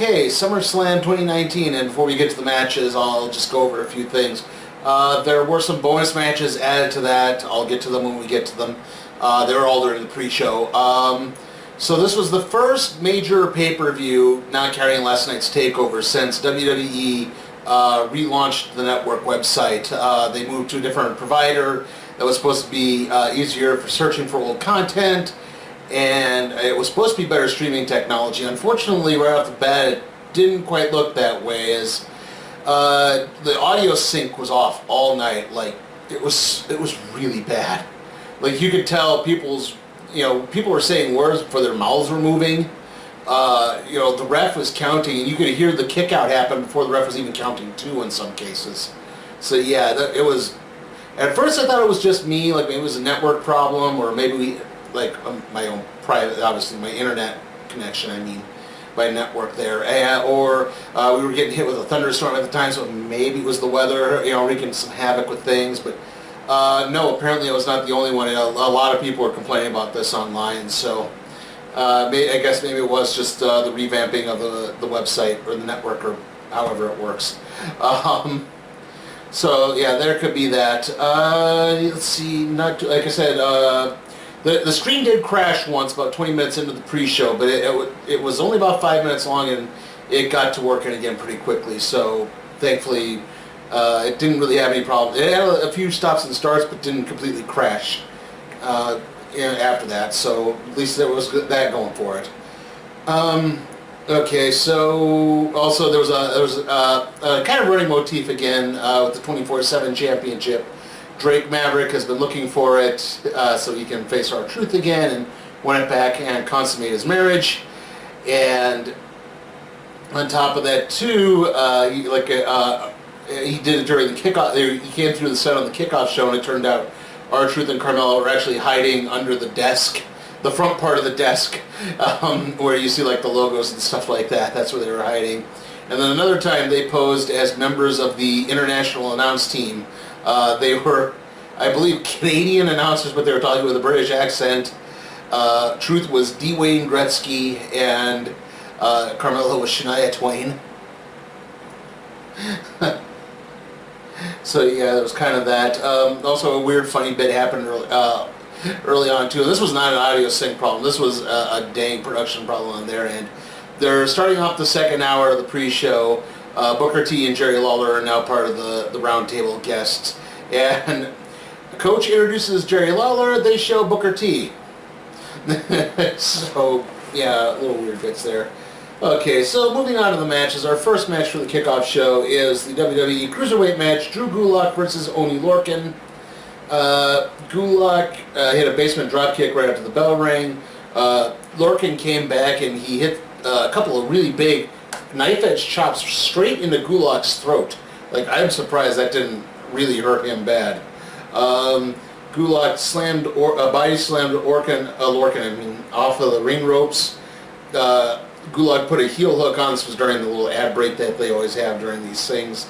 Okay, SummerSlam 2019, and before we get to the matches, I'll just go over a few things. There were some bonus matches added to that. I'll get to them when we get to them. They were all during the pre-show. So this was the first major pay-per-view not carrying last night's TakeOver since WWE relaunched the network website. They moved to a different provider that was supposed to be easier for searching for old content, and it was supposed to be better streaming technology. Unfortunately, right off the bat, it didn't quite look that way, as the audio sync was off all night. Like, it was really bad. Like, you could tell people were saying words before their mouths were moving. The ref was counting, and you could hear the kick out happen before the ref was even counting two in some cases. So yeah, it was. At first, I thought it was just me, like maybe it was a network problem, or maybe my own private, obviously my internet connection. I mean, by network there, or we were getting hit with a thunderstorm at the time, so maybe it was the weather, wreaking some havoc with things. But no, apparently I was not the only one. A lot of people were complaining about this online, so. I guess maybe it was just the revamping of the website or the network or however it works. So yeah, there could be that. Let's see. Like I said, the screen did crash once about 20 minutes into the pre-show, but it was only about 5 minutes long, and it got to working again pretty quickly. So thankfully, it didn't really have any problems. It had a few stops and starts, but didn't completely crash. After that, so at least there was that going for it. Okay, so also there was a kind of running motif again with the 24/7 championship. Drake Maverick has been looking for it so he can face R-Truth again and win it back and consummate his marriage. And on top of that too, he did it during the kickoff. He came through the set on the kickoff show, and it turned out R-Truth and Carmella were actually hiding under the desk, the front part of the desk, where you see like the logos and stuff like that. That's where they were hiding. And then another time they posed as members of the international announce team. They were, I believe, Canadian announcers, but they were talking with a British accent. Truth was D. Wayne Gretzky, and Carmella was Shania Twain. So yeah, there was kind of that. Also, a weird, funny bit happened early on too. And this was not an audio sync problem. This was a dang production problem on their end. They're starting off the second hour of the pre-show. Booker T and Jerry Lawler are now part of the roundtable guests. And Coach introduces Jerry Lawler. They show Booker T. So yeah, little weird bits there. Okay, so moving on to the matches. Our first match for the kickoff show is the WWE Cruiserweight match, Drew Gulak versus Oney Lorcan. Gulak hit a basement dropkick right after the bell rang. Lorcan came back and he hit a couple of really big knife-edge chops straight into Gulak's throat. Like, I'm surprised that didn't really hurt him bad. Gulak body slammed Lorcan off of the ring ropes. Gulag put a heel hook on. This was during the little ad break that they always have during these things.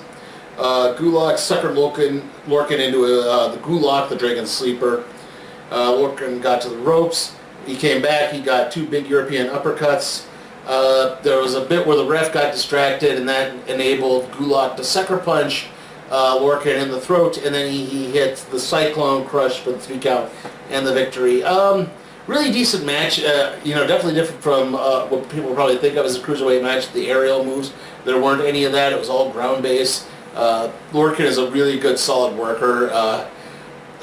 Gulag suckered Lorcan into the Gulag, the Dragon Sleeper. Lorcan got to the ropes. He came back. He got two big European uppercuts. There was a bit where the ref got distracted, and that enabled Gulag to sucker punch Lorcan in the throat, and then he hit the Cyclone Crush for the 3 count and the victory. Really decent match, definitely different from what people probably think of as a cruiserweight match, the aerial moves. There weren't any of that. It was all ground-based. Lorcan is a really good, solid worker.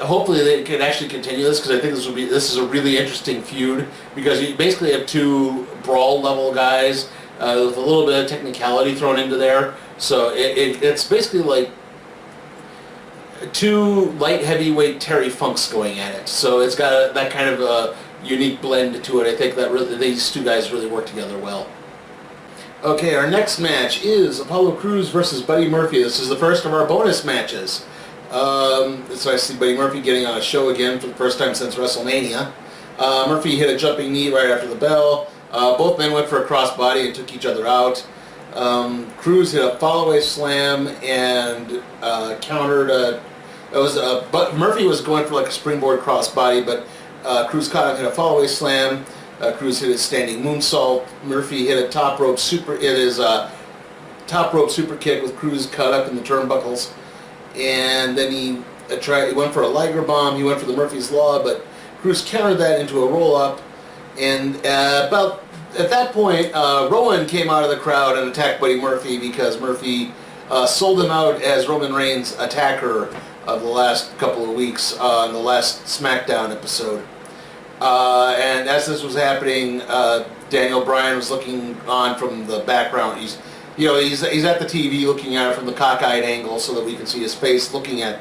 Hopefully they can actually continue this, because I think this is a really interesting feud, because you basically have two brawl-level guys with a little bit of technicality thrown into there. So it's basically like two light heavyweight Terry Funks going at it. So it's got that kind of a unique blend to it. I think that these two guys really work together well. Okay, our next match is Apollo Crews versus Buddy Murphy. This is the first of our bonus matches. It's nice to see Buddy Murphy getting on a show again for the first time since WrestleMania. Murphy hit a jumping knee right after the bell. Both men went for a crossbody and took each other out. Cruz hit a follow-away slam and countered. But Murphy was going for like a springboard crossbody, but Cruz caught him, hit a follow-away slam. Cruz hit his standing moonsault. Murphy hit a top rope super kick with Cruz cut up in the turnbuckles, and then he went for a Liger bomb. He went for the Murphy's Law, but Cruz countered that into a roll up. And about at that point, Rowan came out of the crowd and attacked Buddy Murphy because Murphy sold him out as Roman Reigns' attacker of the last couple of weeks in the last SmackDown episode. And as this was happening, Daniel Bryan was looking on from the background. He's at the TV looking at it from the cockeyed angle so that we can see his face looking at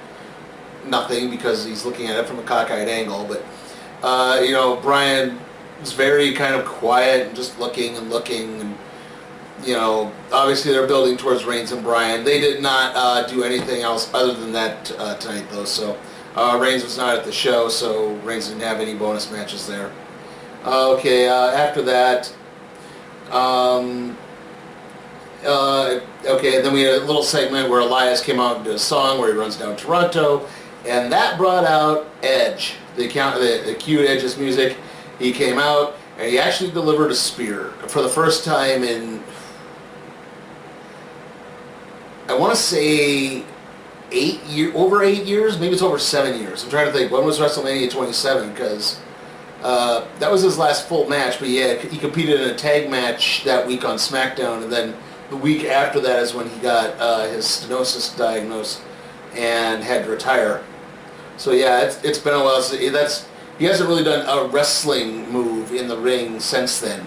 nothing because he's looking at it from a cockeyed angle. But Bryan was very kind of quiet and just looking and obviously they're building towards Reigns and Bryan. They did not do anything else other than that tonight though. So Reigns was not at the show, so Reigns didn't have any bonus matches there. After that, then we had a little segment where Elias came out and did a song where he runs down Toronto, and that brought out Edge. The cue Edge's music. He came out and he actually delivered a spear for the first time in, I want to say, over 8 years, maybe it's over 7 years. I'm trying to think, when was WrestleMania 27? Because that was his last full match, but yeah, he competed in a tag match that week on SmackDown, and then the week after that is when he got his stenosis diagnosed and had to retire. So yeah, it's been a while. So he hasn't really done a wrestling move in the ring since then.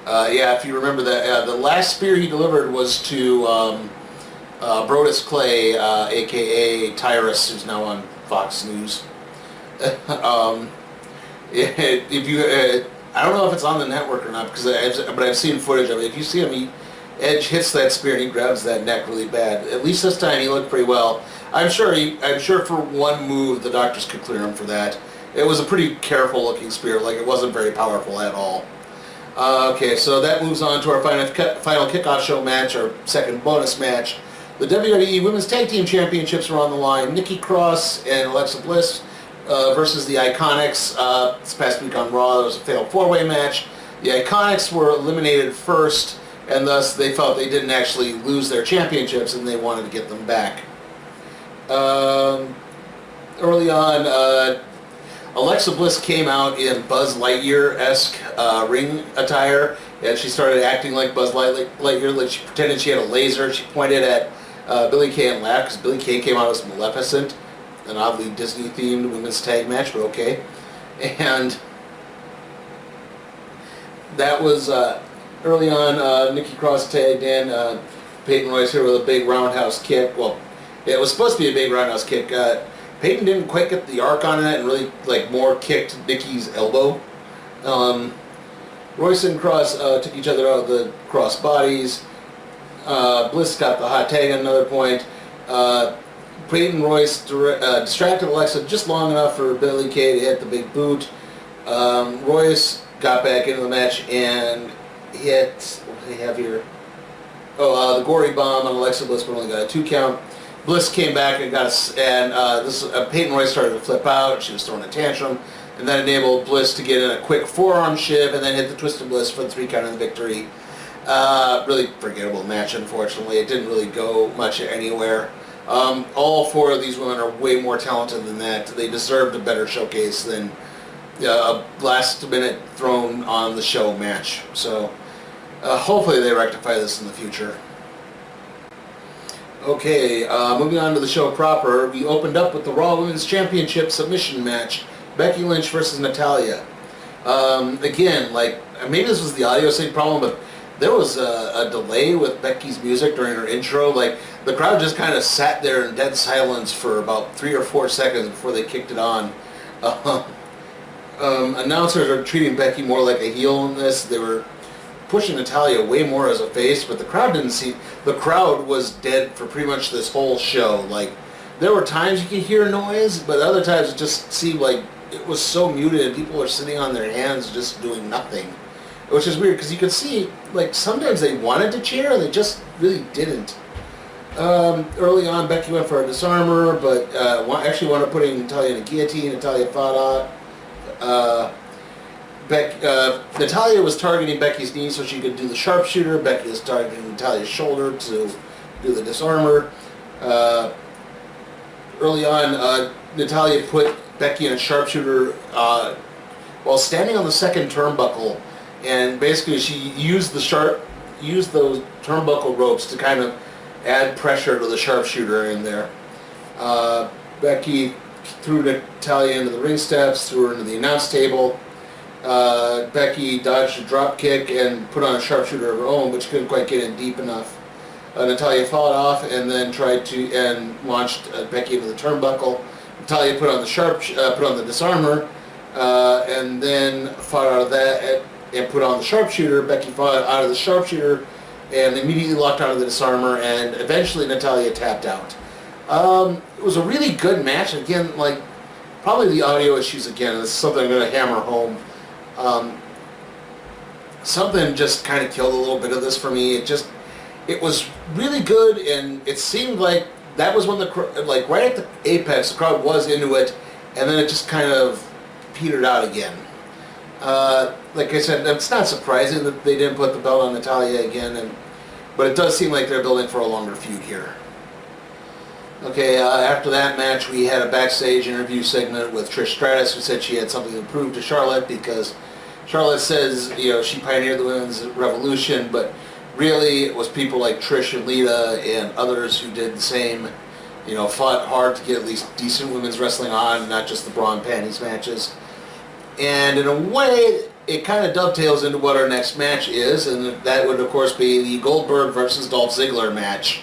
If you remember that, the last spear he delivered was to Brodus Clay, a.k.a. Tyrus, who's now on Fox News. I don't know if it's on the network or not, but I've seen footage of it. If you see him, Edge hits that spear and he grabs that neck really bad. At least this time he looked pretty well. I'm sure for one move the doctors could clear him for that. It was a pretty careful looking spear, like it wasn't very powerful at all. So that moves on to our final kickoff show match, our second bonus match. The WWE Women's Tag Team Championships are on the line. Nikki Cross and Alexa Bliss versus the IKonics. This past week on Raw, there was a fatal four-way match. The IKonics were eliminated first, and thus they felt they didn't actually lose their championships, and they wanted to get them back. Early on, Alexa Bliss came out in Buzz Lightyear-esque ring attire, and she started acting like Buzz Lightyear, like she pretended she had a laser. She pointed at Billie Kay and laughed because Billie Kay came out as Maleficent, an oddly Disney-themed women's tag match, but okay. And that was early on. Nikki Cross tagged in. Peyton Royce here with a big roundhouse kick. Well, it was supposed to be a big roundhouse kick. Peyton didn't quite get the arc on it and really more kicked Nikki's elbow. Royce and Cross took each other out of the cross bodies. Bliss got the hot tag at another point. Peyton Royce distracted Alexa just long enough for Billie Kay to hit the big boot. Royce got back into the match and hit, what do they have here? The gory bomb on Alexa Bliss, but only got a 2 count. Bliss came back and Peyton Royce started to flip out. She was throwing a tantrum, and that enabled Bliss to get in a quick forearm shiv and then hit the Twisted Bliss for the 3 count of the victory. Really forgettable match, unfortunately. It didn't really go much anywhere. All 4 of these women are way more talented than that. They deserved a better showcase than a last-minute thrown on the show match. So hopefully they rectify this in the future. Okay, moving on to the show proper, we opened up with the Raw Women's Championship submission match, Becky Lynch versus Natalya. Again, maybe this was the audio sync problem, but there was a delay with Becky's music during her intro. The crowd just kind of sat there in dead silence for about 3 or 4 seconds before they kicked it on. Announcers are treating Becky more like a heel in this. They were pushing Natalya way more as a face, but the crowd didn't see. The crowd was dead for pretty much this whole show. There were times you could hear noise, but other times it just seemed like it was so muted and people were sitting on their hands just doing nothing. Which is weird, because you could see, sometimes they wanted to cheer and they just really didn't. Early on, Becky went for a disarmer, but actually wound up putting Natalya in a guillotine. Natalya fought off. Natalya was targeting Becky's knee so she could do the sharpshooter. Becky was targeting Natalya's shoulder to do the disarmer. Early on, Natalya put Becky in a sharpshooter while standing on the second turnbuckle, and basically she used those turnbuckle ropes to kind of add pressure to the sharpshooter in there. Becky threw Natalya into the ring steps, threw her into the announce table. Becky dodged a drop kick and put on a sharpshooter of her own, but she couldn't quite get in deep enough. Natalya fought off and then launched Becky into the turnbuckle. Natalya put on the disarmer, and then fought out of that and put on the sharpshooter. Becky fought out of the sharpshooter and immediately locked onto the disarmer, and eventually Natalya tapped out. It was a really good match. Again, like, probably the audio issues again. This is something I'm going to hammer home. Something just kind of killed a little bit of this for me. It was really good, and it seemed like that was when right at the apex, the crowd was into it, and then it just kind of petered out again. Like I said, it's not surprising that they didn't put the belt on Natalya again, but it does seem like they're building for a longer feud here. Okay, after that match, we had a backstage interview segment with Trish Stratus, who said she had something to prove to Charlotte because Charlotte says, she pioneered the women's revolution, but really it was people like Trish and Lita and others who did the same, fought hard to get at least decent women's wrestling on, not just the bra and panties matches. And in a way, it kind of dovetails into what our next match is, and that would, of course, be the Goldberg versus Dolph Ziggler match.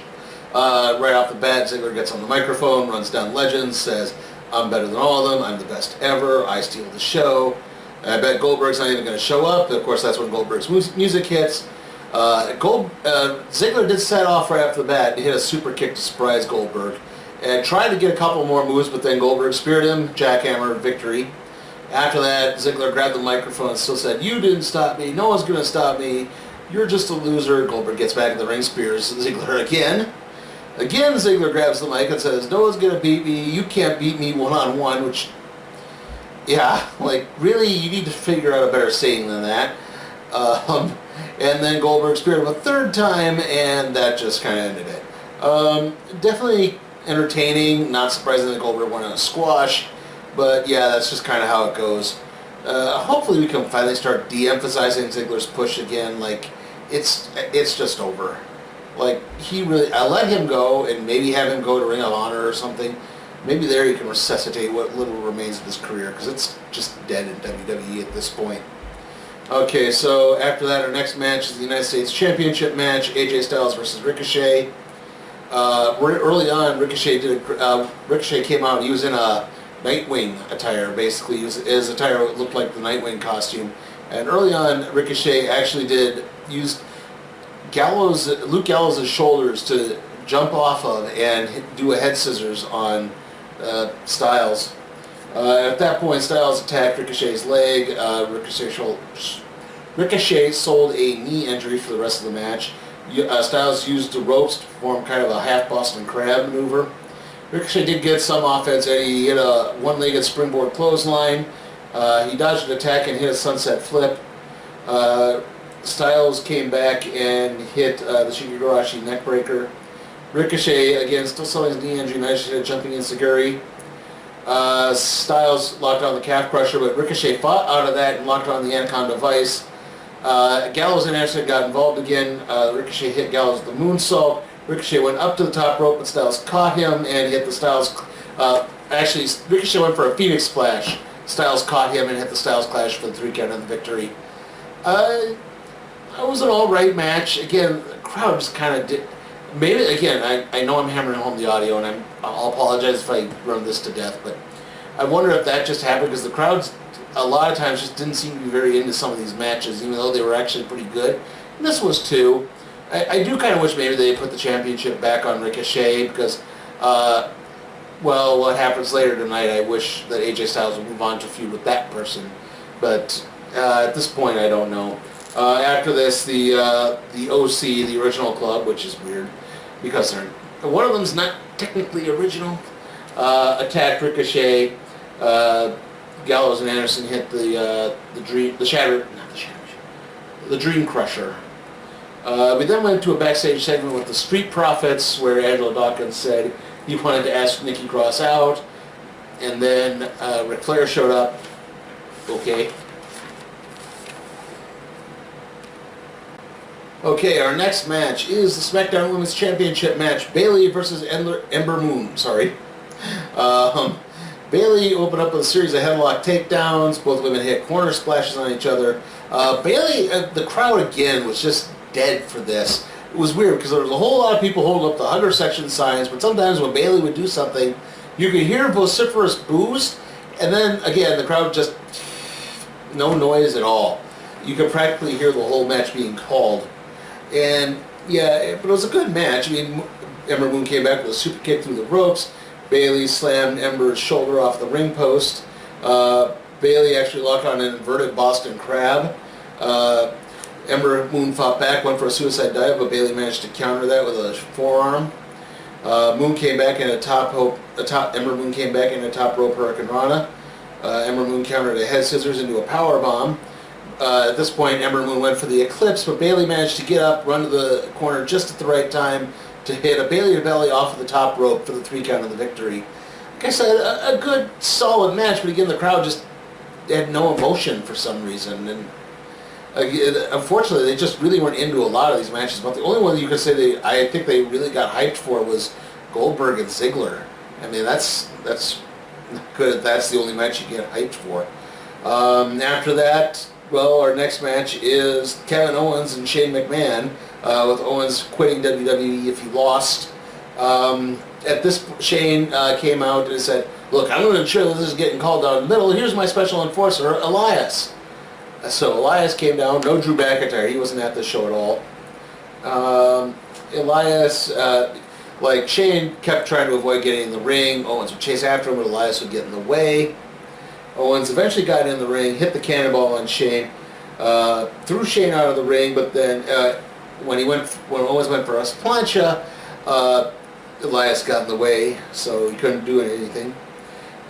Right off the bat, Ziggler gets on the microphone, runs down legends, says, "I'm better than all of them, I'm the best ever, I steal the show." I bet Goldberg's not even going to show up. Of course, that's when Goldberg's music hits. Ziggler did set off right off the bat. He hit a super kick to surprise Goldberg and tried to get a couple more moves, but then Goldberg speared him, jackhammer, victory. After that, Ziggler grabbed the microphone and still said, "You didn't stop me, no one's going to stop me, you're just a loser." Goldberg gets back in the ring, spears Ziggler again. Again, Ziggler grabs the mic and says, "No one's going to beat me, you can't beat me one-on-one," which, yeah, like, really, you need to figure out a better saying than that. And then Goldberg speared him a third time, and that just kind of ended it. Definitely entertaining, not surprising that Goldberg won in a squash, but yeah, that's just kind of how it goes. Hopefully we can finally start de-emphasizing Ziggler's push again. Like, it's just over. Like, I let him go and maybe have him go to Ring of Honor or something. Maybe there he can resuscitate what little remains of his career, because it's just dead in WWE at this point. Okay, so after that, our next match is the United States Championship match, AJ Styles versus Ricochet. Early on, Ricochet came out, he was in a Nightwing attire, basically. His attire looked like the Nightwing costume. And early on, Ricochet actually used Luke Gallows' shoulders to jump off of and do a head scissors on Styles. At that point, Styles attacked Ricochet's leg. Ricochet sold a knee injury for the rest of the match. Styles used the ropes to perform kind of a half Boston Crab maneuver. Ricochet did get some offense, and he hit a one-legged springboard clothesline. He dodged an attack and hit a sunset flip. Styles came back and hit the Shigurashi neckbreaker. Ricochet, again, still selling his knee injury, managed to hit a jumping enziguri. Styles locked on the calf crusher, but Ricochet fought out of that and locked on the Anaconda Vice. Gallows and Anderson got involved again. Ricochet hit Gallows with the moonsault. Ricochet went up to the top rope, but Styles caught him and hit the Styles... actually, Ricochet went for a Phoenix Splash. Styles caught him and hit the Styles Clash for the 3 count of the victory. It was an alright match. Again, the crowd just kind of did... Maybe, again, I know I'm hammering home the audio, and I'll apologize if I run this to death, but I wonder if that just happened because the crowds, a lot of times, just didn't seem to be very into some of these matches, even though they were actually pretty good. And this was too. I do kind of wish maybe they put the championship back on Ricochet because, well, what happens later tonight, I wish that AJ Styles would move on to feud with that person. But at this point, I don't know. After this, the OC, the original club, which is weird because one of them's not technically original, attacked Ricochet. Gallows and Anderson hit the Dream Crusher. We then went to a backstage segment with the Street Profits, where Angelo Dawkins said he wanted to ask Nikki Cross out, and then Ric Flair showed up. Okay. Okay, our next match is the SmackDown Women's Championship match, Bayley versus Ember Moon. Sorry. Bayley opened up with a series of headlock takedowns. Both women hit corner splashes on each other. Bayley, the crowd again was just dead for this. It was weird because there was a whole lot of people holding up the hugger section signs, but sometimes when Bayley would do something, you could hear vociferous boos, and then again the crowd just no noise at all. You could practically hear the whole match being called. And yeah, but it was a good match. I mean, Ember Moon came back with a super kick through the ropes. Bayley slammed Ember's shoulder off the ring post. Bayley actually locked on an inverted Boston Crab. Ember Moon fought back, went for a suicide dive, but Bayley managed to counter that with a forearm. Moon came back in Ember Moon came back in a top rope Hurricane Rana. Ember Moon countered a head scissors into a power bomb. At this point, Ember Moon went for the Eclipse, but Bayley managed to get up, run to the corner just at the right time to hit a Bayley to belly off of the top rope for the 3 count of the victory. Like I said, a good, solid match, but again, the crowd just had no emotion for some reason. And unfortunately, they just really weren't into a lot of these matches. But the only one that you could say I think they really got hyped for was Goldberg and Ziggler. I mean, that's good. That's the only match you get hyped for. After that, well, our next match is Kevin Owens and Shane McMahon, with Owens quitting WWE if he lost. At this, Shane came out and said, "Look, I'm going to ensure that this is getting called down the middle. Here's my special enforcer, Elias." So Elias came down. No Drew McIntyre. He wasn't at the show at all. Elias, like Shane, kept trying to avoid getting in the ring. Owens would chase after him, but Elias would get in the way. Owens eventually got in the ring, hit the cannonball on Shane, threw Shane out of the ring, but then when Owens went for a plancha, Elias got in the way, so he couldn't do anything.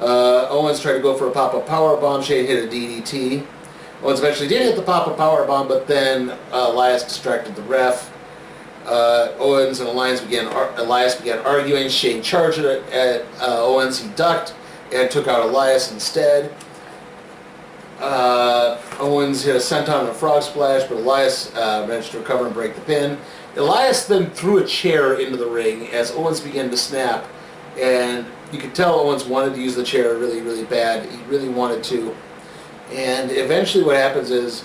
Owens tried to go for a pop-up powerbomb. Shane hit a DDT. Owens eventually did hit the pop-up powerbomb, but then Elias distracted the ref. Owens and Elias began arguing. Shane charged at Owens. He ducked and took out Elias instead. Owens hit a senton and a frog splash, but Elias managed to recover and break the pin. Elias then threw a chair into the ring as Owens began to snap, and you could tell Owens wanted to use the chair really, really bad. He really wanted to. And eventually what happens is,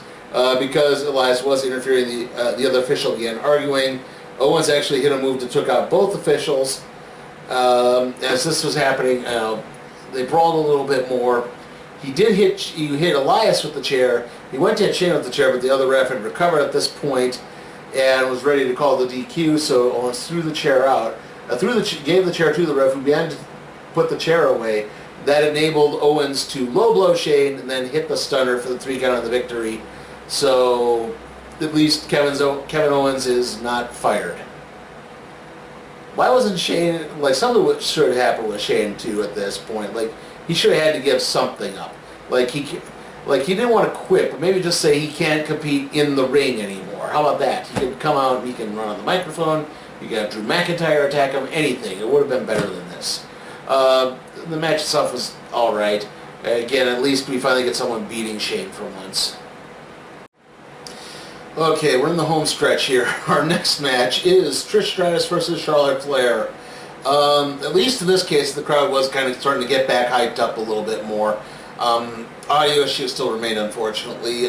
because Elias was interfering, the other official began arguing. Owens actually hit a move that took out both officials. As this was happening, they brawled a little bit more. He hit Elias with the chair. He went to hit Shane with the chair, but the other ref had recovered at this point and was ready to call the DQ, so Owens threw the chair out. Gave the chair to the ref, who began to put the chair away. That enabled Owens to low blow Shane and then hit the stunner for the 3 count of the victory. So at least Kevin Owens is not fired. Why wasn't Shane, like, something should have happened with Shane too at this point. Like, he should have had to give something up. Like he didn't want to quit, but maybe just say he can't compete in the ring anymore. How about that? He can come out and he can run on the microphone. You can have Drew McIntyre attack him, anything. It would have been better than this. The match itself was alright. Again, at least we finally get someone beating Shane for once. Okay, we're in the home stretch here. Our next match is Trish Stratus versus Charlotte Flair. At least in this case, the crowd was kind of starting to get back hyped up a little bit more. Audio issues still remain, unfortunately.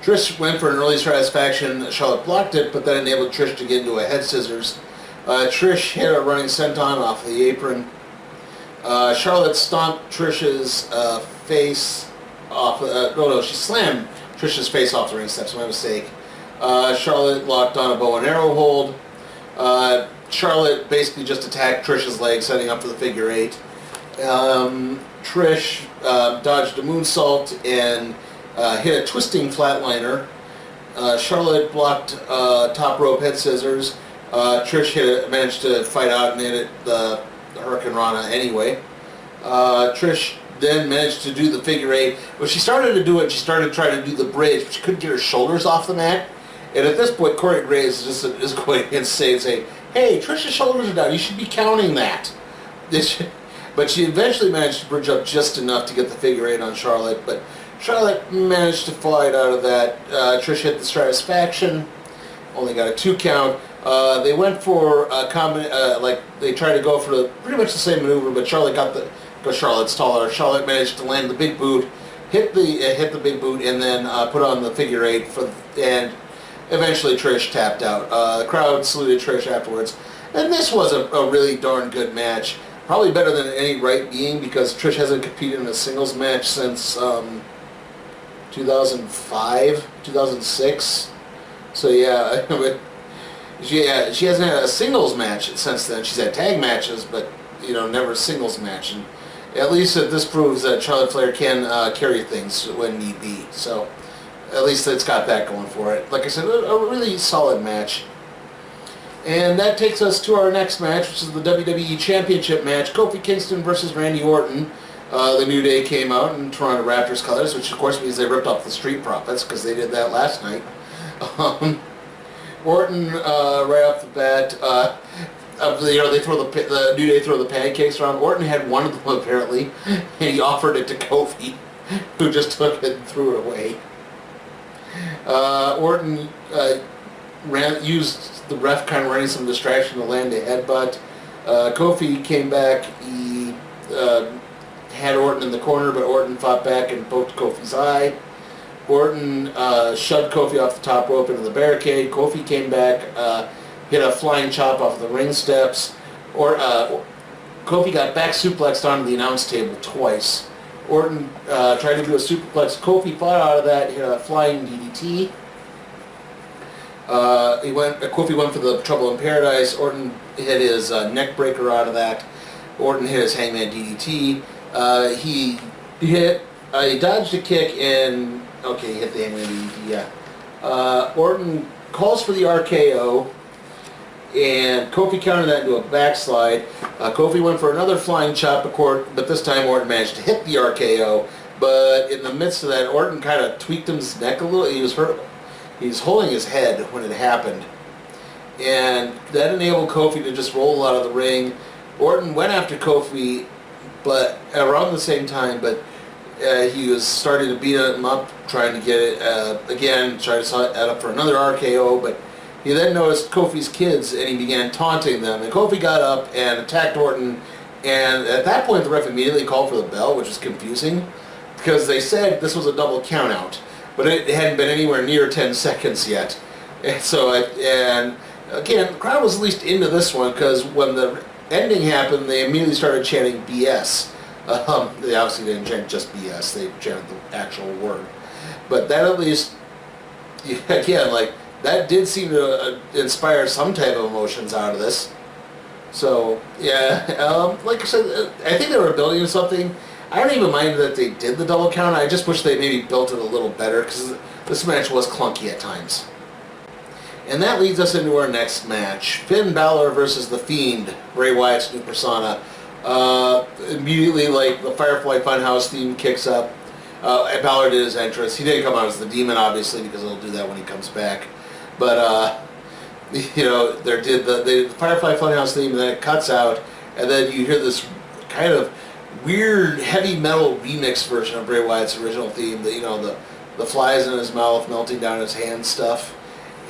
Trish went for an early satisfaction. Charlotte blocked it, but that enabled Trish to get into a head scissors. Trish hit a running senton off the apron. Charlotte stomped Trish's face off. She slammed Trish's face off the ring steps. My mistake. Charlotte locked on a bow and arrow hold. Charlotte basically just attacked Trish's leg, setting up for the figure 8. Trish dodged a moonsault and hit a twisting flatliner. Charlotte blocked top rope head scissors. Trish managed to fight out and hit the Hurricane Rana anyway. Trish then managed to do the figure eight. When she started to do it, she started trying to do the bridge, but she couldn't get her shoulders off the mat. And at this point, Corey Graves is going insane, saying, "Hey, Trish's shoulders are down. You should be counting that." But she eventually managed to bridge up just enough to get the figure eight on Charlotte. But Charlotte managed to fight out of that. Trish hit the Stratusfaction, only got a 2 count. They went for a they tried to go for pretty much the same maneuver, but Charlotte because Charlotte's taller. Charlotte managed to land the big boot, hit the big boot, and then put on the figure eight and eventually Trish tapped out. The crowd saluted Trish afterwards, and this was a really darn good match. Probably better than any right being, because Trish hasn't competed in a singles match since 2005, 2006. So yeah, she hasn't had a singles match since then. She's had tag matches, but never a singles match. And at least this proves that Charlotte Flair can carry things when need be. So at least it's got that going for it. Like I said, a really solid match. And that takes us to our next match, which is the WWE Championship match. Kofi Kingston versus Randy Orton. The New Day came out in Toronto Raptors colors, which of course means they ripped off the Street Profits, because they did that last night. Orton, right off the bat, they throw the New Day throw the pancakes around. Orton had one of them apparently, and he offered it to Kofi, who just took it and threw it away. Orton used the ref kind of running some distraction to land a headbutt. Kofi came back. He had Orton in the corner, but Orton fought back and poked Kofi's eye. Orton shoved Kofi off the top rope into the barricade. Kofi came back, hit a flying chop off the ring steps. Kofi got back suplexed onto the announce table twice. Orton tried to do a superplex. Kofi fought out of that, hit a flying DDT. Kofi went for the Trouble in Paradise. Orton hit his neck breaker out of that. Orton hit his Hangman DDT. He dodged a kick and he hit the Hangman DDT. Yeah. Orton calls for the RKO, and Kofi countered that into a backslide. Kofi went for another flying chop, but this time Orton managed to hit the RKO. But in the midst of that, Orton kind of tweaked his neck a little. He was hurt. He was holding his head when it happened. And that enabled Kofi to just roll out of the ring. Orton went after Kofi, but around the same time, but he was starting to beat him up, trying to get it, again, trying to set up for another RKO, but he then noticed Kofi's kids, and he began taunting them. And Kofi got up and attacked Orton, and at that point the ref immediately called for the bell, which was confusing, because they said this was a double countout. But it hadn't been anywhere near 10 seconds yet. And so, and again, the crowd was at least into this one, because when the ending happened, they immediately started chanting BS. They obviously didn't chant just BS, they chanted the actual word. But that at least, again, that did seem to inspire some type of emotions out of this. So, yeah, like I said, I think they were building something. I don't even mind that they did the double count. I just wish they maybe built it a little better, because this match was clunky at times. And that leads us into our next match. Finn Balor versus The Fiend, Bray Wyatt's new persona. Immediately, the Firefly Funhouse theme kicks up. Balor did his entrance. He didn't come out as the Demon, obviously, because he'll do that when he comes back. But, there did the Firefly Funhouse theme, and then it cuts out, and then you hear this kind of weird heavy metal remix version of Bray Wyatt's original theme. The flies in his mouth, melting down his hand stuff,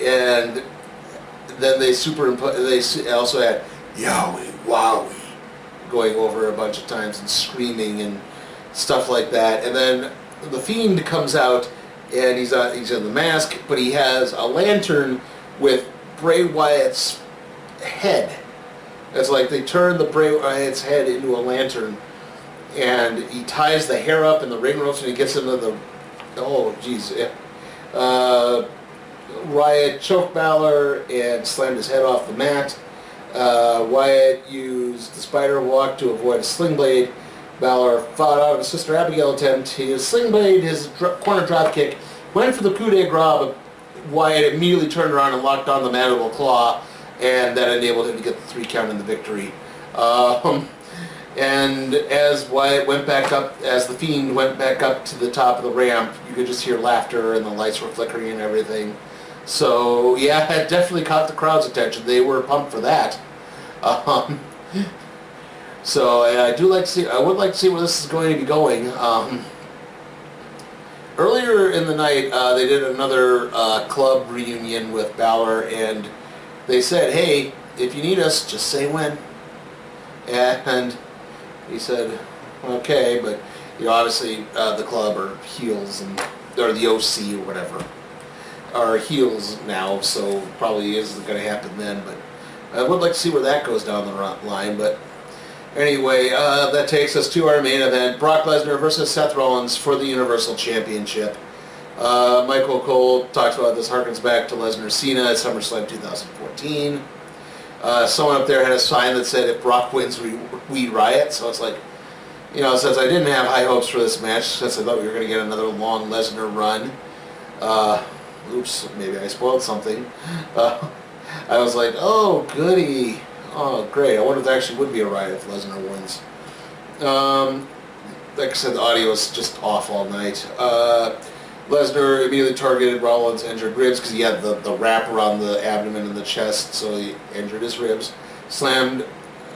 and then they also had Yowie Wowie going over a bunch of times and screaming and stuff like that. And then the Fiend comes out, and he's in the mask, but he has a lantern with Bray Wyatt's head. It's like they turned the Bray Wyatt's head into a lantern. And he ties the hair up in the ring ropes, and he gets into the... Oh, jeez. Wyatt choked Balor and slammed his head off the mat. Wyatt used the spider walk to avoid a sling blade. Balor fought out of his Sister Abigail attempt. His sling blade, his corner drop kick, went for the coup de grace, but Wyatt immediately turned around and locked on the mandible claw, and that enabled him to get the 3 count in the victory. And as Wyatt went back up, as the Fiend went back up to the top of the ramp, you could just hear laughter and the lights were flickering and everything. So yeah, it definitely caught the crowd's attention. They were pumped for that. So I would like to see where this is going to be going. Earlier in the night, they did another club reunion with Balor, and they said, "Hey, if you need us, just say when." And he said, "Okay," but obviously the club are heels or the OC or whatever are heels now, so probably isn't going to happen then. But I would like to see where that goes down the line. But anyway, that takes us to our main event: Brock Lesnar versus Seth Rollins for the Universal Championship. Michael Cole talks about this, harkens back to Lesnar Cena at SummerSlam 2014. Someone up there had a sign that said, "If Brock wins, we riot." So it's like, since I didn't have high hopes for this match, since I thought we were going to get another long Lesnar run, oops, maybe I spoiled something. I was like, oh, goody. Oh, great. I wonder if there actually would be a riot if Lesnar wins. Like I said, the audio was just off all night. Lesnar immediately targeted Rollins' injured ribs because he had the wrap around the abdomen and the chest, so he injured his ribs. Slammed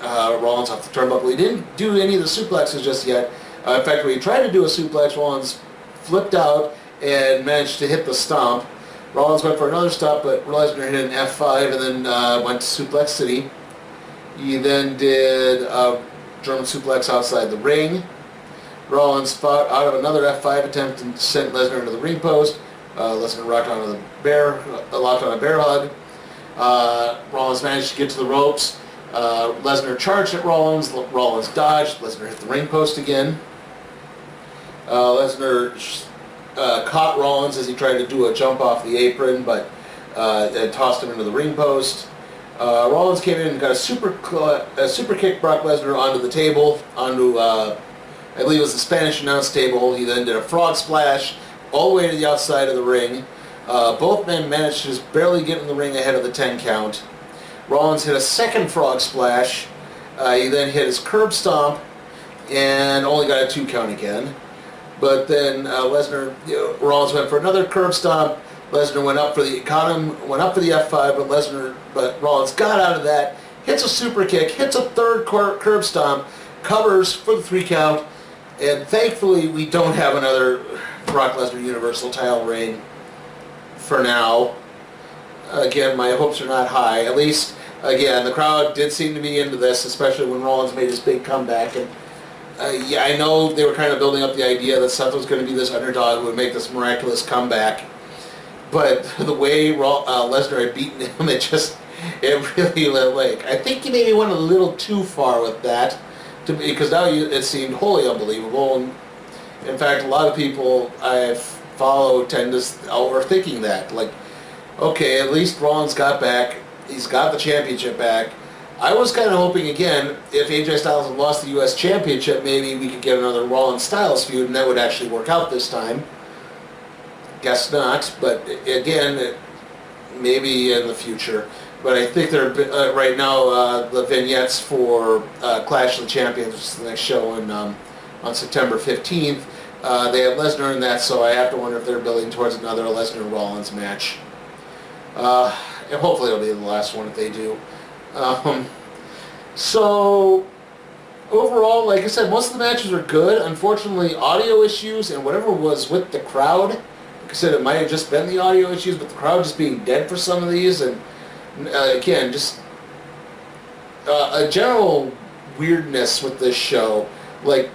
Rollins off the turnbuckle. He didn't do any of the suplexes just yet. In fact, when he tried to do a suplex, Rollins flipped out and managed to hit the stomp. Rollins went for another stop, but Lesnar hit an F5 and then went to Suplex City. He then did a German suplex outside the ring. Rollins fought out of another F5 attempt and sent Lesnar into the ring post. Lesnar locked on a bear hug. Rollins managed to get to the ropes. Lesnar charged at Rollins. Rollins dodged. Lesnar hit the ring post again. Lesnar caught Rollins as he tried to do a jump off the apron, but and tossed him into the ring post. Rollins came in and got a super kick Brock Lesnar onto the table, onto I believe it was the Spanish announce table. He then did a frog splash all the way to the outside of the ring. Both men managed to just barely get in the ring ahead of the 10 count. Rollins hit a second frog splash. He then hit his curb stomp and only got a 2 count again. But then Rollins went for another curb stomp. Lesnar went up for the F5, but Rollins got out of that, hits a super kick, hits a third curb stomp, covers for the 3 count, and thankfully we don't have another Brock Lesnar Universal title reign for now. Again, my hopes are not high. At least, again, the crowd did seem to be into this, especially when Rollins made his big comeback. And yeah, I know they were kind of building up the idea that Seth was going to be this underdog who would make this miraculous comeback. But the way Lesnar had beaten him, it really, like, I think he maybe went a little too far with that, because now it seemed wholly unbelievable. And in fact, a lot of people I've followed tend to overthinking that. Like, okay, at least Rollins got back. He's got the championship back. I was kind of hoping, again, if AJ Styles had lost the U.S. Championship, maybe we could get another Rollins-Styles feud, and that would actually work out this time. Guess not, but again, maybe in the future. But I think they're right now the vignettes for Clash of the Champions, which is the next show on September 15th. They have Lesnar in that, so I have to wonder if they're building towards another Lesnar-Rollins match. And hopefully it'll be the last one if they do. So overall, like I said, most of the matches were good. Unfortunately, audio issues and whatever was with the crowd. Like I said, it might have just been the audio issues, but the crowd just being dead for some of these, and again, just a general weirdness with this show. Like,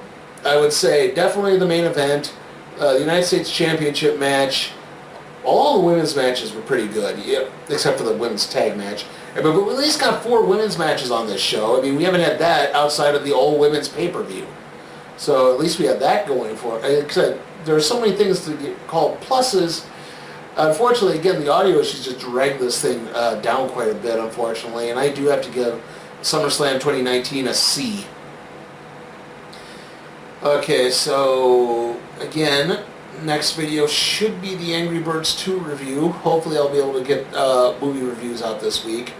I would say definitely the main event, the United States Championship match. All the women's matches were pretty good, except for the women's tag match. But we at least got 4 women's matches on this show. I mean, we haven't had that outside of the all-women's pay-per-view. So at least we had that going for it. Except there are so many things to get called pluses. Unfortunately, again, the audio issues just dragged this thing down quite a bit, unfortunately. And I do have to give SummerSlam 2019 a C. Okay, so again, next video should be the Angry Birds 2 review. Hopefully I'll be able to get movie reviews out this week.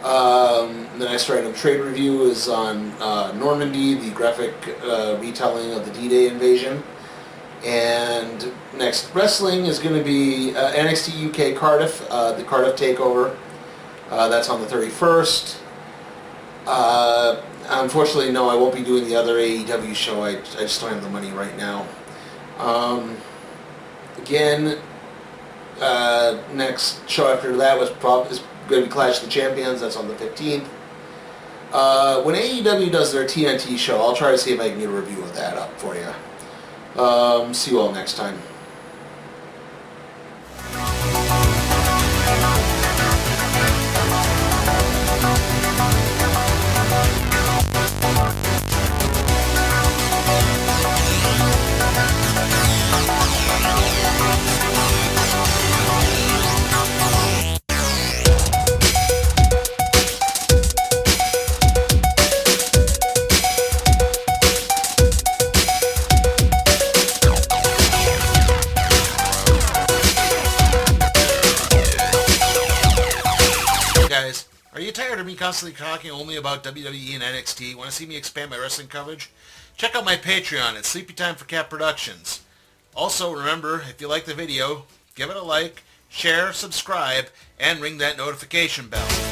The next Random Trade Review is on Normandy, the graphic retelling of the D-Day invasion. And next wrestling is going to be NXT UK Cardiff, the Cardiff Takeover. That's on the 31st. Unfortunately, no, I won't be doing the other AEW show. I just don't have the money right now. Again, next show after that is going to be Clash of the Champions. That's on the 15th. When AEW does their TNT show, I'll try to see if I can get a review of that up for you. See you all next time. Are you tired of me constantly talking only about WWE and NXT? Want to see me expand my wrestling coverage? Check out my Patreon at Sleepy Time for Cat Productions. Also, remember, if you like the video, give it a like, share, subscribe, and ring that notification bell.